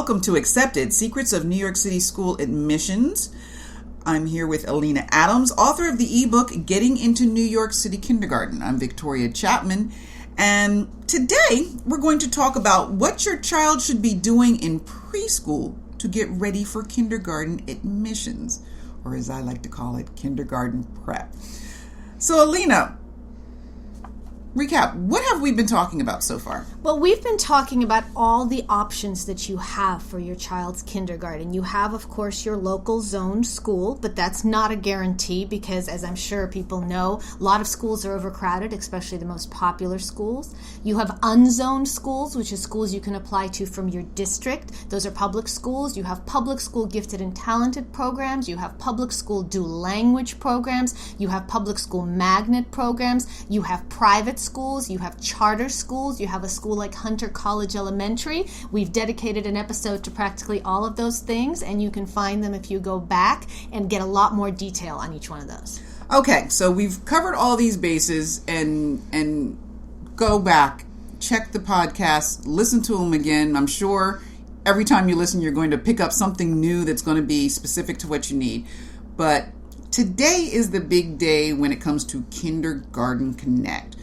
welcome to Accepted, Secrets of New York City School Admissions. I'm here with Alina Adams, author of the ebook, Getting into New York City Kindergarten. I'm Victoria Chapman, and today we're going to talk about what your child should be doing in preschool to get ready for kindergarten admissions, or as I like to call it, kindergarten prep. So Alina, recap, what have we been talking about so far? Well, we've been talking about all the options that you have for your child's kindergarten. You have, of course, your local zoned school, but that's not a guarantee because, as I'm sure people know, a lot of schools are overcrowded, especially the most popular schools. You have unzoned schools, which is schools you can apply to from your district. Those are public schools. You have public school gifted and talented programs. You have public school dual language programs. You have public school magnet programs. You have private schools. You have charter schools. You have a school like Hunter College Elementary. We've dedicated an episode to practically all of those things, and you can find them if you go back and get a lot more detail on each one of those. Okay, so we've covered all these bases, and go back, check the podcast, listen to them again. I'm sure every time you listen, you're going to pick up something new that's going to be specific to what you need. But today is the big day when it comes to Kindergarten Connect.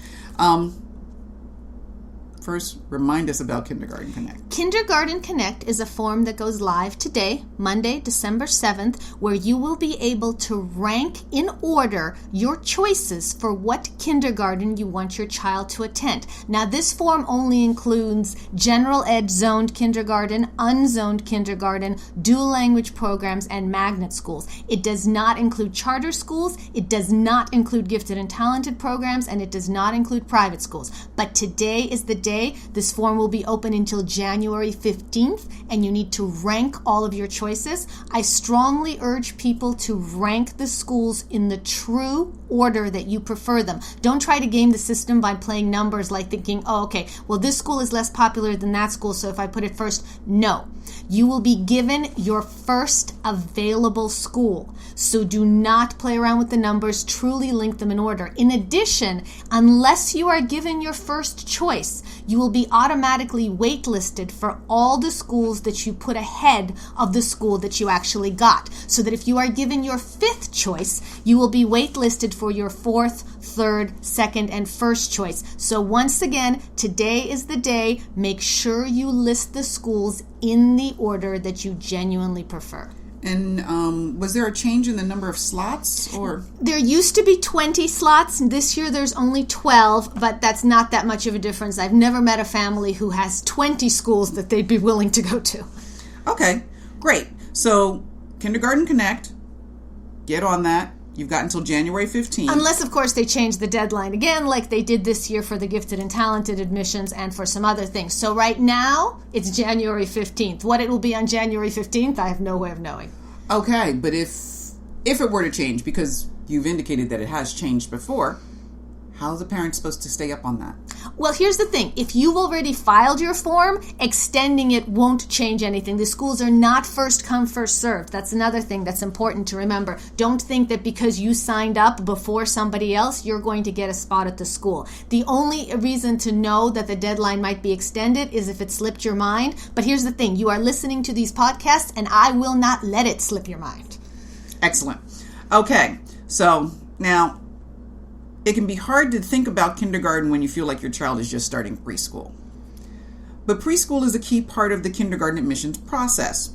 First, remind us about Kindergarten Connect. Kindergarten Connect is a form that goes live today, Monday, December 7th, where you will be able to rank in order your choices for what kindergarten you want your child to attend. Now, this form only includes general ed zoned kindergarten, unzoned kindergarten, dual language programs, and magnet schools. It does not include charter schools, it does not include gifted and talented programs, and it does not include private schools. But today is the day. This form will be open until January 15th, and you need to rank all of your choices. I strongly urge people to rank the schools in the true order that you prefer them. Don't try to game the system by playing numbers like thinking, oh, okay, well, this school is less popular than that school, so if I put it first, no. You will be given your first available school. So do not play around with the numbers, truly link them in order. In addition, unless you are given your first choice, you will be automatically waitlisted for all the schools that you put ahead of the school that you actually got. So that if you are given your fifth choice, you will be waitlisted for your fourth, third, second, and first choice. So once again, today is the day. Make sure you list the schools in the order that you genuinely prefer. And was there a change in the number of slots? Or there used to be 20 slots. This year there's only 12, but that's not that much of a difference. I've never met a family who has 20 schools that they'd be willing to go to. Okay, great. So Kindergarten Connect, get on that. You've got until January 15th. Unless, of course, they change the deadline again, like they did this year for the gifted and talented admissions and for some other things. So right now, it's January 15th. What it will be on January 15th, I have no way of knowing. Okay, but if it were to change, because you've indicated that it has changed before, how's the parent supposed to stay up on that? Well, here's the thing. If you've already filed your form, extending it won't change anything. The schools are not first come, first served. That's another thing that's important to remember. Don't think that because you signed up before somebody else, you're going to get a spot at the school. The only reason to know that the deadline might be extended is if it slipped your mind. But here's the thing. You are listening to these podcasts, and I will not let it slip your mind. Excellent. Okay, so now, it can be hard to think about kindergarten when you feel like your child is just starting preschool. But preschool is a key part of the kindergarten admissions process.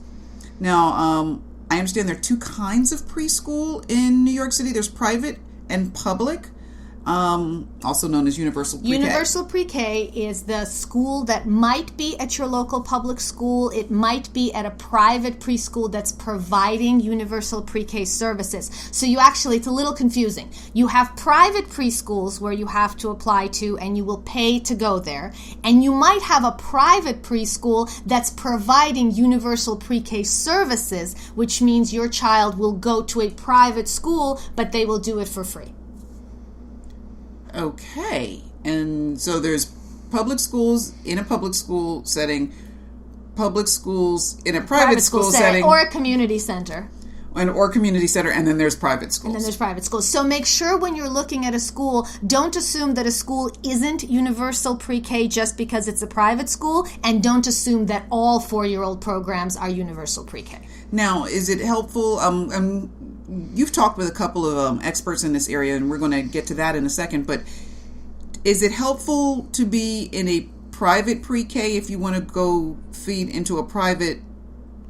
Now, I understand there are two kinds of preschool in New York City. There's private and public, also known as Universal PreK. Universal PreK is the school that might be at your local public school. It might be at a private preschool that's providing Universal PreK services. So it's a little confusing. You have private preschools where you have to apply to and you will pay to go there. And you might have a private preschool that's providing Universal PreK services, which means your child will go to a private school, but they will do it for free. Okay, and so there's public schools in a public school setting, public schools in a private school setting. Or a community center. or community center, and then there's private schools. And then there's private schools. So make sure when you're looking at a school, don't assume that a school isn't Universal PreK just because it's a private school, and don't assume that all 4-year-old programs are Universal PreK. Now, is it helpful? You've talked with a couple of experts in this area, and we're going to get to that in a second, but is it helpful to be in a private pre-K if you want to go feed into a private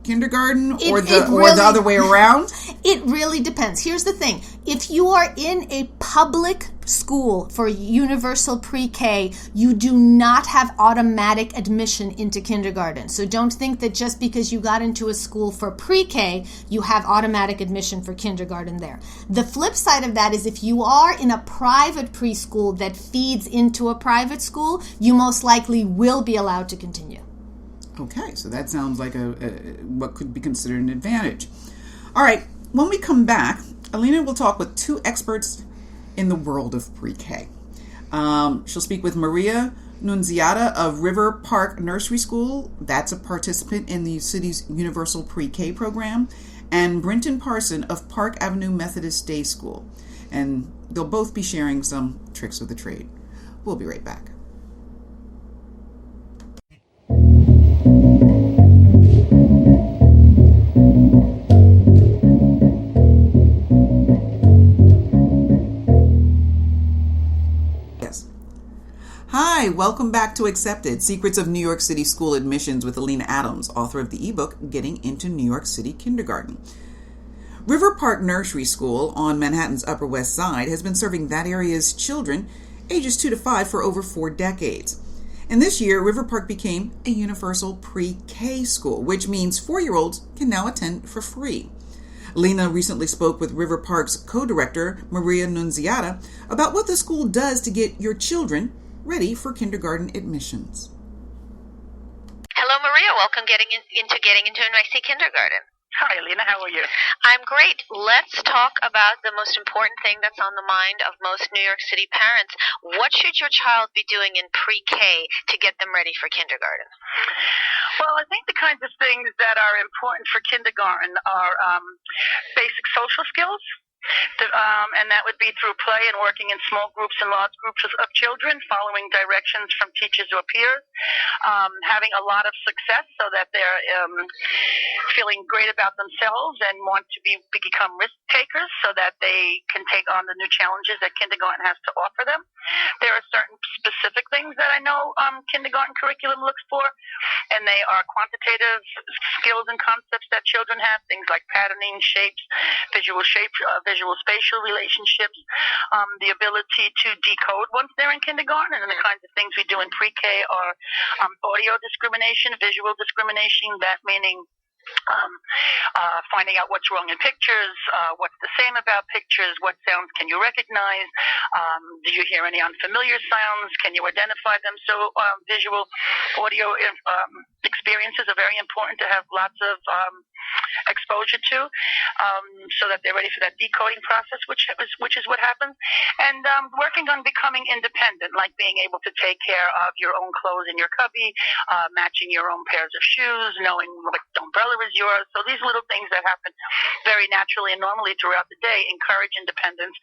kindergarten, or the other way around? It really depends. Here's the thing. If you are in a public school for Universal PreK, you do not have automatic admission into kindergarten. So don't think that just because you got into a school for pre-K, you have automatic admission for kindergarten there. The flip side of that is if you are in a private preschool that feeds into a private school, you most likely will be allowed to continue. Okay, so that sounds like what could be considered an advantage. All right, when we come back, Alina will talk with 2 experts in the world of pre-K. She'll speak with Maria Nunziata of River Park Nursery School. That's a participant in the city's Universal PreK program. And Brenton Parson of Park Avenue Methodist Day School. And they'll both be sharing some tricks of the trade. We'll be right back. Hi, welcome back to Accepted, Secrets of New York City School Admissions with Alina Adams, author of the ebook, Getting into New York City Kindergarten. River Park Nursery School on Manhattan's Upper West Side has been serving that area's children, ages 2 to 5, for over 4 decades. And this year, River Park became a Universal PreK school, which means 4-year-olds can now attend for free. Lena recently spoke with River Park's co-director, Maria Nunziata, about what the school does to get your children ready for kindergarten admissions. Hello, Maria. Welcome getting into NYC Kindergarten. Hi, Alina. How are you? I'm great. Let's talk about the most important thing that's on the mind of most New York City parents. What should your child be doing in pre-K to get them ready for kindergarten? Well, I think the kinds of things that are important for kindergarten are basic social skills. And that would be through play and working in small groups and large groups of children, following directions from teachers or peers, having a lot of success so that they're feeling great about themselves and want to become risk takers so that they can take on the new challenges that kindergarten has to offer them. There are certain specific things that I know kindergarten curriculum looks for, and they are quantitative skills and concepts that children have, things like patterning, shapes, visual spatial relationships, the ability to decode once they're in kindergarten, and the kinds of things we do in pre-K are audio discrimination, visual discrimination, that meaning finding out what's wrong in pictures, what's the same about pictures, what sounds can you recognize, do you hear any unfamiliar sounds, can you identify them? So visual, audio experiences are very important to have lots of exposure to, so that they're ready for that decoding process, which is what happens. And working on becoming independent, like being able to take care of your own clothes in your cubby, matching your own pairs of shoes, knowing what umbrella is yours. So these little things that happen very naturally and normally throughout the day encourage independence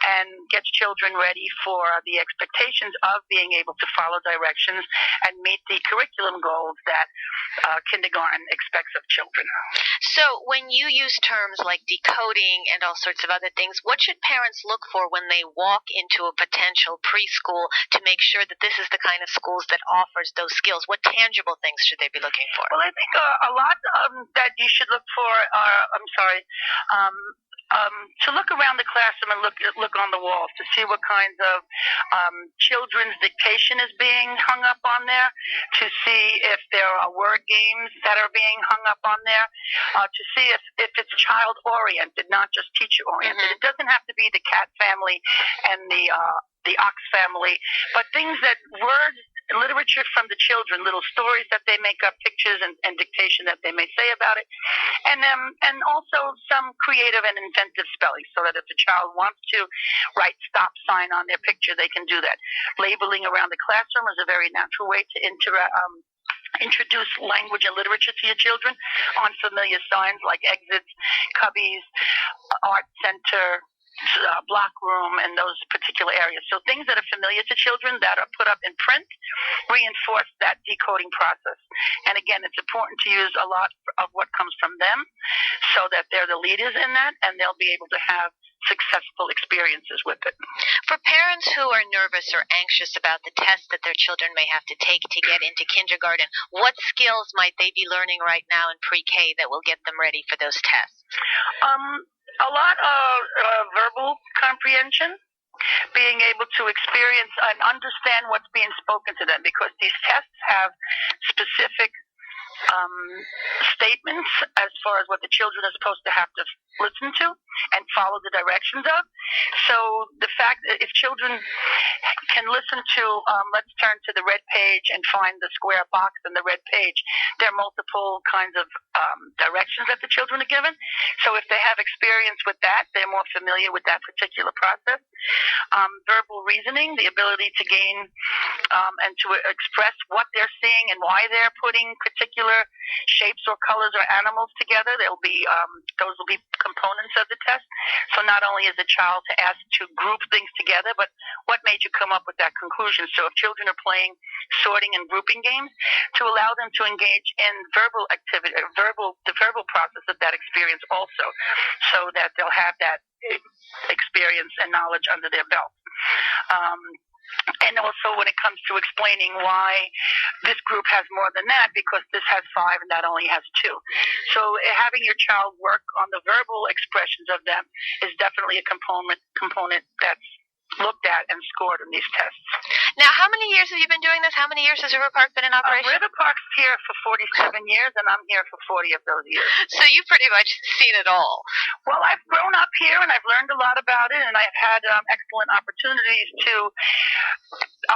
and gets children ready for the expectations of being able to follow directions and meet the curriculum goals that kindergarten expects of children. So when you use terms like decoding and all sorts of other things, what should parents look for when they walk into a potential preschool to make sure that this is the kind of schools that offers those skills? What tangible things should they be looking for? Well, I think a lot that you should look for are, to look around the classroom and look on the walls to see what kinds of children's dictation is being hung up on there, to see if there are word games that are being hung up on there, to see if it's child-oriented, not just teacher-oriented. Mm-hmm. It doesn't have to be the cat family and the ox family, but things that words, literature from the children, little stories that they make up, pictures and dictation that they may say about it, and also some creative and inventive spelling, so that if the child wants to write stop sign on their picture, they can do that. Labeling around the classroom is a very natural way to Introduce language and literature to your children on familiar signs like exits, cubbies, art center, block room, and those particular areas. So things that are familiar to children that are put up in print reinforce that decoding process. And again, it's important to use a lot of what comes from them so that they're the leaders in that, and they'll be able to have successful experiences with it. For parents who are nervous or anxious about the test that their children may have to take to get into kindergarten, what skills might they be learning right now in pre-K that will get them ready for those tests? A lot of verbal comprehension, being able to experience and understand what's being spoken to them, because these tests have specific statements as far as what the children are supposed to have to listen to and follow the directions of. So the fact that if children can listen to, let's turn to the red page and find the square box in the red page, there are multiple kinds of directions that the children are given. So if they have experience with that, they're more familiar with that particular process. Verbal reasoning, the ability to gain and to express what they're seeing and why they're putting particular shapes or colors or animals together. They'll be those will be components of the test. So not only is the child asked to group things together, but what made you come up with that conclusion? So if children are playing sorting and grouping games, to allow them to engage in verbal activity, the verbal process of that experience also, so that they'll have that experience and knowledge under their belt. And also when it comes to explaining why this group has more than that, because this has 5 and that only has 2. So having your child work on the verbal expressions of them is definitely a component that's looked at and scored in these tests. Now, how many years have you been doing this? How many years has River Park been in operation? River Park's here for 47 years, and I'm here for 40 of those years. So you've pretty much seen it all. Well, I've grown up here, and I've learned a lot about it, and I've had excellent opportunities to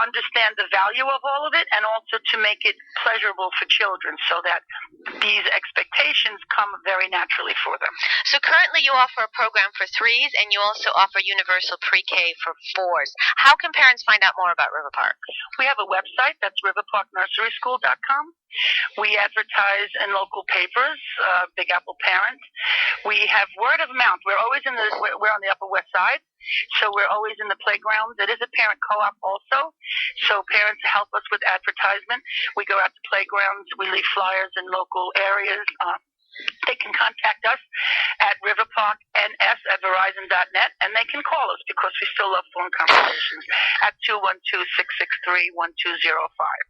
understand the value of all of it, and also to make it pleasurable for children, so that these expectations come very naturally for them. So currently you offer a program for 3s, and you also offer Universal PreK for 4s. How can parents find out more about River Park? We have a website, that's riverparknurseryschool.com. We advertise in local papers, Big Apple Parent. We have word of mouth. We're on the Upper West Side, so we're always in the playgrounds. It is a parent co-op also, so parents help us with advertisement. We go out to playgrounds. We leave flyers in local areas. They can contact us at riverparkns@verizon.net, and they can call us because we still love phone conversations at 212-663-1205.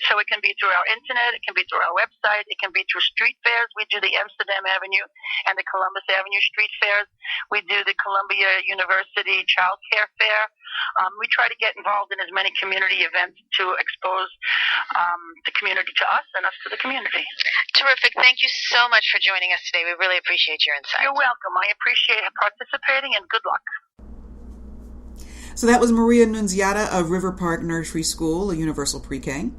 So it can be through our internet, it can be through our website, it can be through street fairs. We do the Amsterdam Avenue and the Columbus Avenue street fairs. We do the Columbia University Child Care Fair. We try to get involved in as many community events to expose the community to us and us to the community. Terrific. Thank you so much for joining us today. We really appreciate your insight. You're welcome. I appreciate participating, and good luck. So that was Maria Nunziata of River Park Nursery School, a Universal PreK.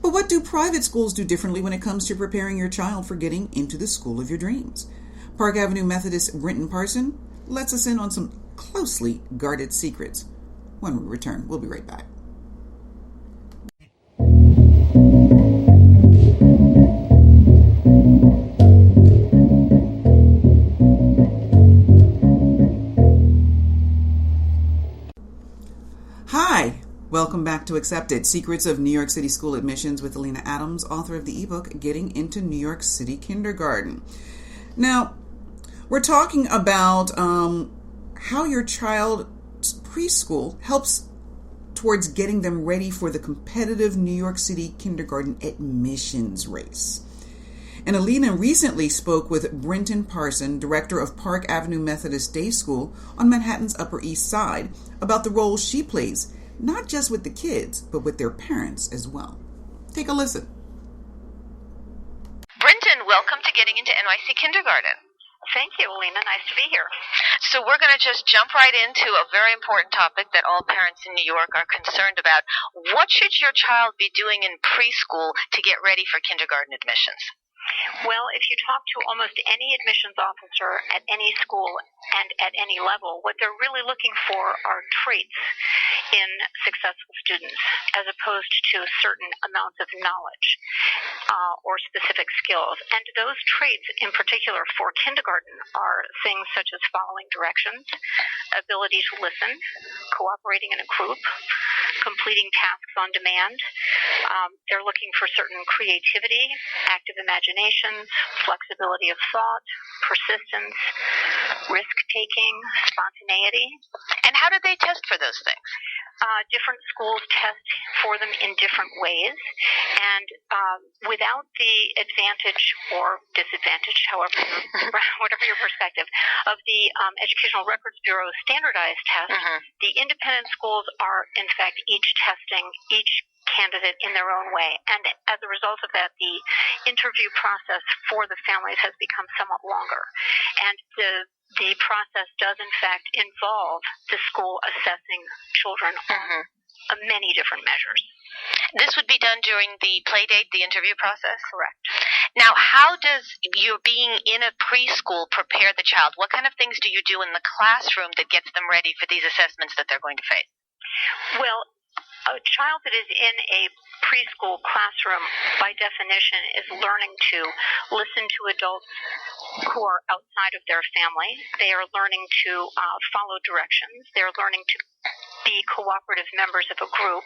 But what do private schools do differently when it comes to preparing your child for getting into the school of your dreams? Park Avenue Methodist Brenton Parson lets us in on some closely guarded secrets. When we return, we'll be right back. Hi, welcome back to Accepted, Secrets of New York City School Admissions with Alina Adams, author of the ebook, Getting into New York City Kindergarten. Now, we're talking about how your child's preschool helps towards getting them ready for the competitive New York City kindergarten admissions race. And Alina recently spoke with Brenton Parson, director of Park Avenue Methodist Day School on Manhattan's Upper East Side, about the role she plays, not just with the kids, but with their parents as well. Take a listen. Brenton, welcome to Getting into NYC Kindergarten. Thank you, Alina. Nice to be here. So we're going to just jump right into a very important topic that all parents in New York are concerned about. What should your child be doing in preschool to get ready for kindergarten admissions? Well, if you talk to almost any admissions officer at any school and at any level, what they're really looking for are traits in successful students as opposed to certain amounts of knowledge or specific skills. And those traits in particular for kindergarten are things such as following directions, ability to listen, cooperating in a group, completing tasks on demand. They're looking for certain creativity, active imagination, flexibility of thought, persistence, risk-taking, spontaneity. And how do they test for those things? Different schools test for them in different ways, and without the advantage or disadvantage, whatever your perspective, of the Educational Records Bureau standardized test, the independent schools are, in fact, each testing each candidate in their own way. And as a result of that, the interview process for the families has become somewhat longer. And the process does, in fact, involve the school assessing children on many different measures. This would be done during the play date, the interview process? Correct. Now, how does your being in a preschool prepare the child? What kind of things do you do in the classroom that gets them ready for these assessments that they're going to face? Well, a child that is in a preschool classroom, by definition, is learning to listen to adults who are outside of their family. They are learning to follow directions. They're learning to be cooperative members of a group.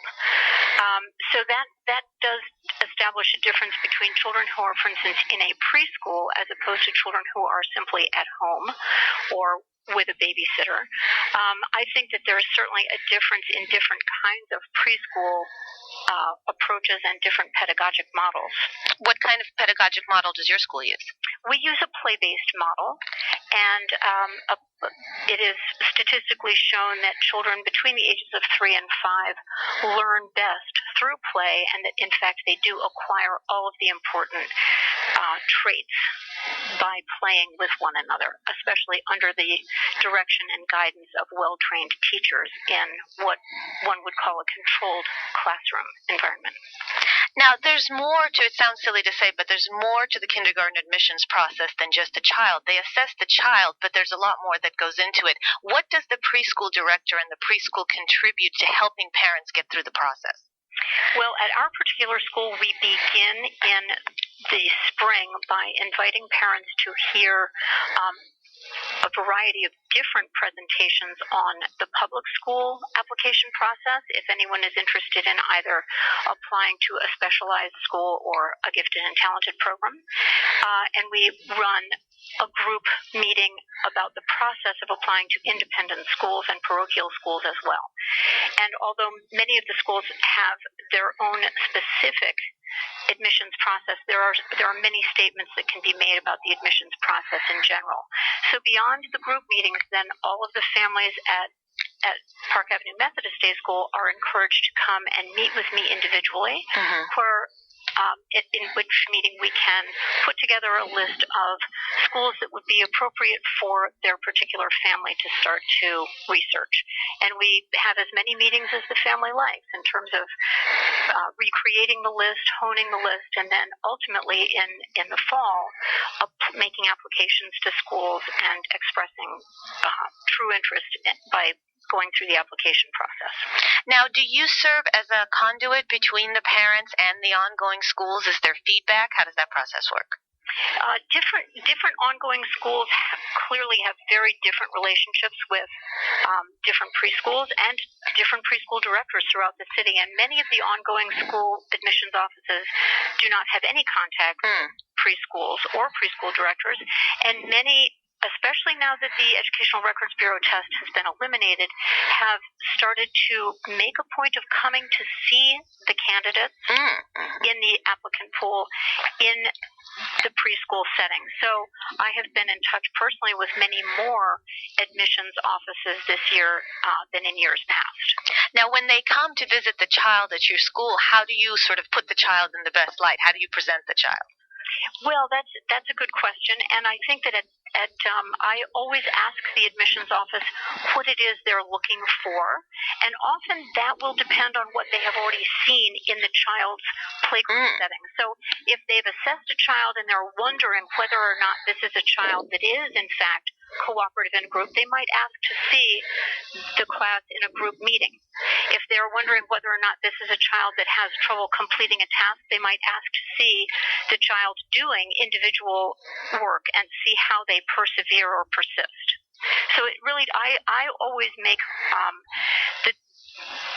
So that does establish a difference between children who are, for instance, in a preschool as opposed to children who are simply at home or with a babysitter. I think that there is certainly a difference in different kinds of preschool approaches and different pedagogic models. What kind of pedagogic model does your school use? We use a play-based model, and it is statistically shown that children between the ages of 3 and 5 learn best through play, and that, in fact, they do acquire all of the important traits by playing with one another, especially under the direction and guidance of well-trained teachers in what one would call a controlled classroom environment. Now, there's more to, it sounds silly to say, but there's more to the kindergarten admissions process than just the child. They assess the child, but there's a lot more that goes into it. What does the preschool director and the preschool contribute to helping parents get through the process? Well, at our particular school, we begin in the spring by inviting parents to hear a variety of different presentations on the public school application process, if anyone is interested in either applying to a specialized school or a gifted and talented program. And we run a group meeting about the process of applying to independent schools and parochial schools as well. And although many of the schools have their own specific admissions process, there are many statements that can be made about the admissions process in general. So beyond the group meetings, then all of the families at Park Avenue Methodist Day School are encouraged to come and meet with me individually, where in which meeting we can put together a list of schools that would be appropriate for their particular family to start to research. And we have as many meetings as the family likes in terms of recreating the list, honing the list, and then ultimately in the fall, making applications to schools and expressing true interest by going through the application process. Now, do you serve as a conduit between the parents and the ongoing schools? Is there feedback? How does that process work? Different ongoing schools clearly have very different relationships with different preschools and different preschool directors throughout the city. And many of the ongoing school admissions offices do not have any contact with preschools or preschool directors. And many, especially now that the Educational Records Bureau test has been eliminated, have started to make a point of coming to see the candidates in the applicant pool in the preschool setting. So I have been in touch personally with many more admissions offices this year than in years past. Now, when they come to visit the child at your school, how do you sort of put the child in the best light? How do you present the child? Well, that's a good question, and I think that I always ask the admissions office what it is they're looking for, and often that will depend on what they have already seen in the child's playgroup setting. So if they've assessed a child and they're wondering whether or not this is a child that is, in fact, cooperative in a group, they might ask to see the class in a group meeting. If they're wondering whether or not this is a child that has trouble completing a task, they might ask to see the child doing individual work and see how they persevere or persist. So it really, I always make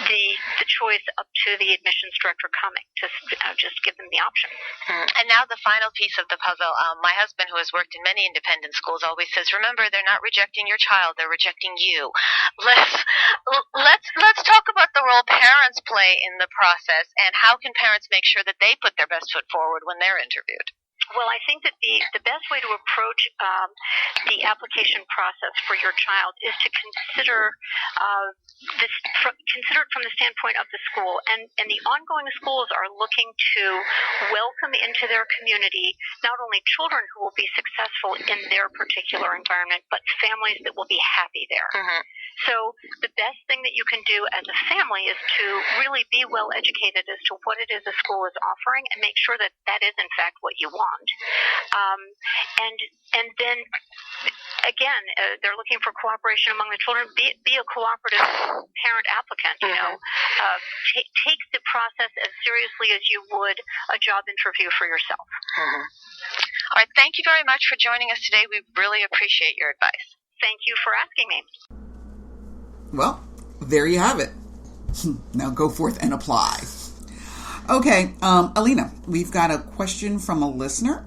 the choice up to the admissions director coming to just give them the option. And now the final piece of the puzzle. My husband, who has worked in many independent schools, always says, "Remember, they're not rejecting your child; they're rejecting you." Let's talk about the role parents play in the process, and how can parents make sure that they put their best foot forward when they're interviewed? Well, I think that the best way to approach the application process for your child is to consider consider it from the standpoint of the school. And the ongoing schools are looking to welcome into their community not only children who will be successful in their particular environment, but families that will be happy there. Mm-hmm. So the best thing that you can do as a family is to really be well educated as to what it is a school is offering and make sure that that is, in fact, what you want. And then, again, they're looking for cooperation among the children. Be a cooperative parent applicant, you know. Take the process as seriously as you would a job interview for yourself. Mm-hmm. All right, thank you very much for joining us today. We really appreciate your advice. Thank you for asking me. Well, there you have it. Now go forth and apply. Okay, Alina, we've got a question from a listener,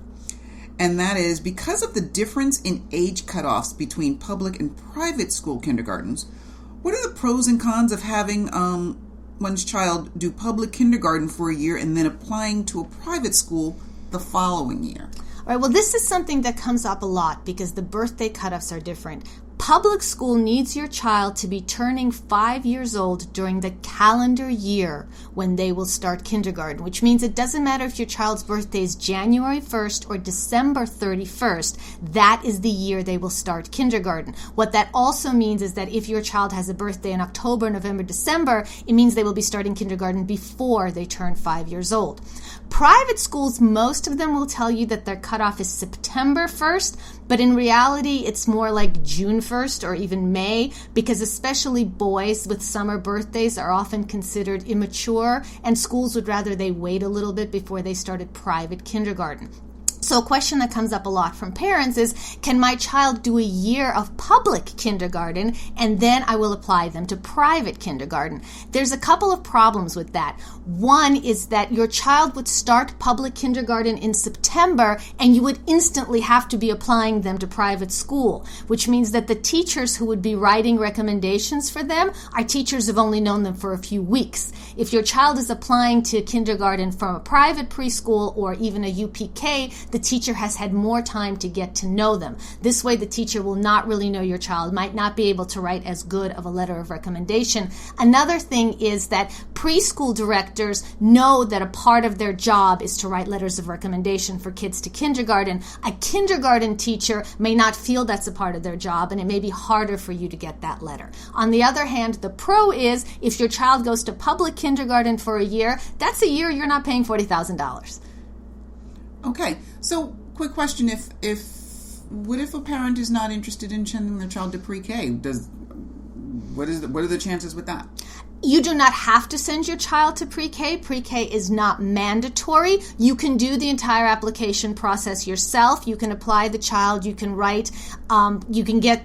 and that is, because of the difference in age cutoffs between public and private school kindergartens, what are the pros and cons of having one's child do public kindergarten for a year and then applying to a private school the following year? All right, well, this is something that comes up a lot because the birthday cutoffs are different. Public school needs your child to be turning 5 years old during the calendar year when they will start kindergarten, which means it doesn't matter if your child's birthday is January 1st or December 31st, that is the year they will start kindergarten. What that also means is that if your child has a birthday in October, November, December, it means they will be starting kindergarten before they turn 5 years old. Private schools, most of them will tell you that their cutoff is September 1st, but in reality, it's more like June 1st or even May, because especially boys with summer birthdays are often considered immature, and schools would rather they wait a little bit before they started private kindergarten. So a question that comes up a lot from parents is, can my child do a year of public kindergarten and then I will apply them to private kindergarten? There's a couple of problems with that. One is that your child would start public kindergarten in September and you would instantly have to be applying them to private school, which means that the teachers who would be writing recommendations for them are teachers who've only known them for a few weeks. If your child is applying to kindergarten from a private preschool or even a UPK, the teacher has had more time to get to know them. This way, the teacher will not really know your child, might not be able to write as good of a letter of recommendation. Another thing is that preschool directors know that a part of their job is to write letters of recommendation for kids to kindergarten. A kindergarten teacher may not feel that's a part of their job, and it may be harder for you to get that letter. On the other hand, the pro is if your child goes to public kindergarten for a year, that's a year you're not paying $40,000. Okay, so quick question: what if a parent is not interested in sending their child to pre-K? What are the chances with that? You do not have to send your child to pre-K. Pre-K is not mandatory. You can do the entire application process yourself. You can apply the child. You can write. You can get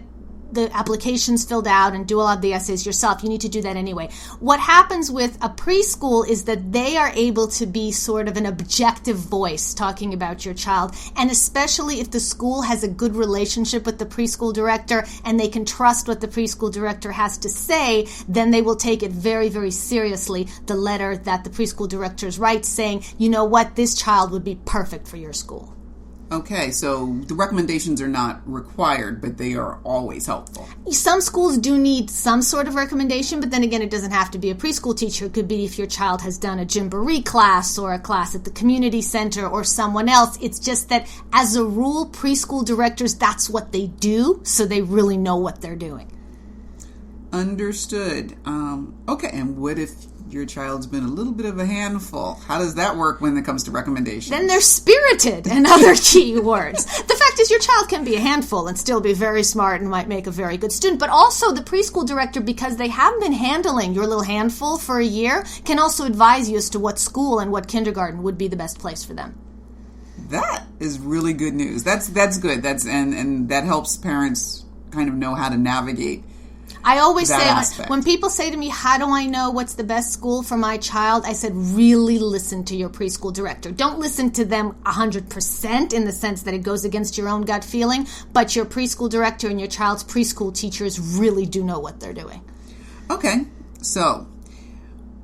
the applications filled out and do all of the essays yourself. You need to do that anyway. What happens with a preschool is that they are able to be sort of an objective voice talking about your child, and especially if the school has a good relationship with the preschool director and they can trust what the preschool director has to say, then they will take it very, very seriously, the letter that the preschool directors write saying, you know what, this child would be perfect for your school. Okay, so the recommendations are not required, but they are always helpful. Some schools do need some sort of recommendation, but then again, it doesn't have to be a preschool teacher. It could be if your child has done a Gymboree class or a class at the community center or someone else. It's just that, as a rule, preschool directors, that's what they do, so they really know what they're doing. Understood. Okay, and what if your child's been a little bit of a handful? How does that work when it comes to recommendations? Then they're spirited and other key words. The fact is, your child can be a handful and still be very smart and might make a very good student. But also the preschool director, because they have been handling your little handful for a year, can also advise you as to what school and what kindergarten would be the best place for them. That is really good news. That's good. And that helps parents kind of know how to navigate. I always say, aspect. when people say to me, how do I know what's the best school for my child? I said, really listen to your preschool director. Don't listen to them 100% in the sense that it goes against your own gut feeling, but your preschool director and your child's preschool teachers really do know what they're doing. Okay, so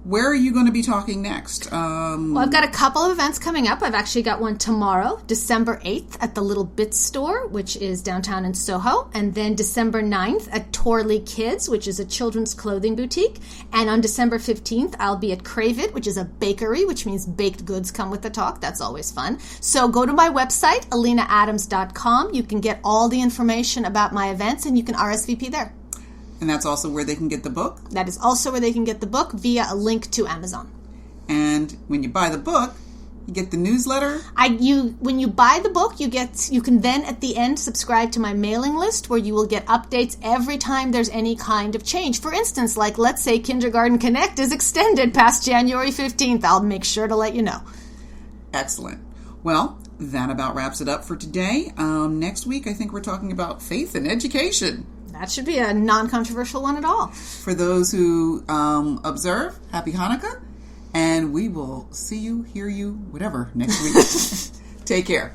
where are you going to be talking next? Well, I've got a couple of events coming up. I've actually got one tomorrow, December 8th, at the Little Bit Store, which is downtown in Soho. And then December 9th at Torley Kids, which is a children's clothing boutique. And on December 15th, I'll be at Crave It, which is a bakery, which means baked goods come with the talk. That's always fun. So go to my website, alinaadams.com. You can get all the information about my events, and you can RSVP there. And that's also where they can get the book? That is also where they can get the book via a link to Amazon. And when you buy the book, you get the newsletter? When you buy the book, you can then at the end subscribe to my mailing list, where you will get updates every time there's any kind of change. For instance, like let's say Kindergarten Connect is extended past January 15th. I'll make sure to let you know. Excellent. Well, that about wraps it up for today. Next week, I think we're talking about faith and education. That should be a non-controversial one at all. For those who observe, happy Hanukkah, and we will see you, hear you, whatever, next week. Take care.